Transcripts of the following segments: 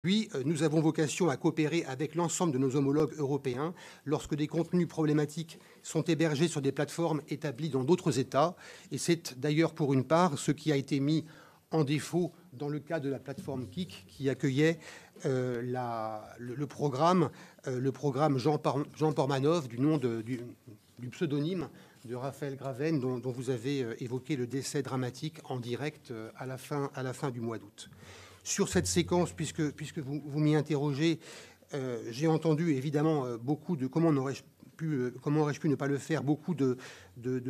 Puis, nous avons vocation à coopérer avec l'ensemble de nos homologues européens lorsque des contenus problématiques sont hébergés sur des plateformes établies dans d'autres États. Et c'est d'ailleurs pour une part ce qui a été mis en défaut dans le cas de la plateforme Kik qui accueillait le programme Jean Pormanov du nom du pseudonyme de Raphaël Graven dont vous avez évoqué le décès dramatique en direct à la fin du mois d'août. Sur cette séquence, puisque vous m'y interrogez, j'ai entendu évidemment beaucoup de comment aurais-je pu ne pas le faire, beaucoup de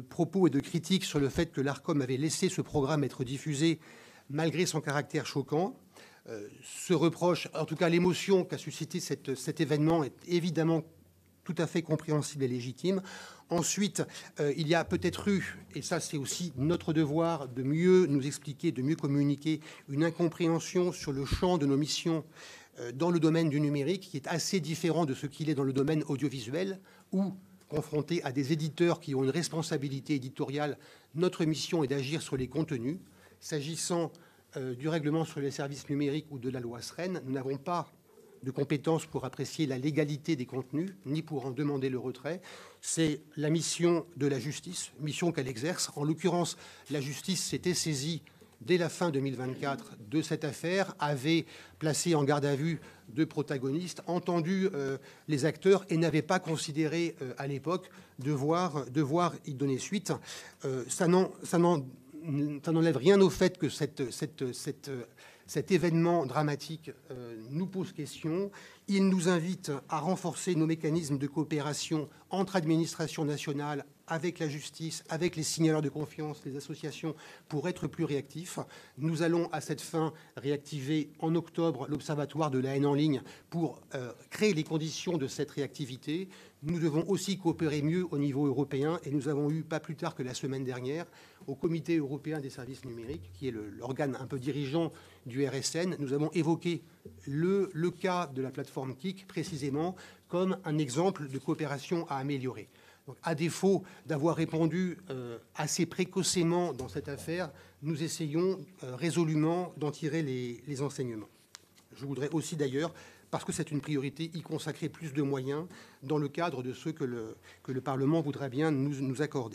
propos et de critiques sur le fait que l'Arcom avait laissé ce programme être diffusé malgré son caractère choquant. Ce reproche, en tout cas l'émotion qu'a suscité cet événement est évidemment tout à fait compréhensible et légitime. Ensuite, il y a peut-être eu, et ça c'est aussi notre devoir, de mieux nous expliquer, de mieux communiquer, une incompréhension sur le champ de nos missions dans le domaine du numérique, qui est assez différent de ce qu'il est dans le domaine audiovisuel, où, confronté à des éditeurs qui ont une responsabilité éditoriale, notre mission est d'agir sur les contenus. S'agissant du règlement sur les services numériques ou de la loi SREN, nous n'avons pas de compétences pour apprécier la légalité des contenus, ni pour en demander le retrait. C'est la mission de la justice, mission qu'elle exerce. En l'occurrence, la justice s'était saisie dès la fin 2024 de cette affaire, avait placé en garde à vue 2 protagonistes, entendu les acteurs et n'avait pas considéré à l'époque devoir y donner suite. Ça n'enlève rien au fait que cet événement dramatique nous pose question. Il nous invite à renforcer nos mécanismes de coopération entre administrations nationales, avec la justice, avec les signaleurs de confiance, les associations, pour être plus réactifs. Nous allons à cette fin réactiver en octobre l'Observatoire de la haine en ligne pour créer les conditions de cette réactivité. Nous devons aussi coopérer mieux au niveau européen et nous avons eu, pas plus tard que la semaine dernière, au Comité européen des services numériques, qui est l'organe un peu dirigeant du RSN, nous avons évoqué le cas de la plateforme Kik précisément comme un exemple de coopération à améliorer. Donc, à défaut d'avoir répondu assez précocement dans cette affaire, nous essayons résolument d'en tirer les enseignements. Je voudrais aussi d'ailleurs, parce que c'est une priorité, y consacrer plus de moyens dans le cadre de ce que le Parlement voudrait bien nous accorder.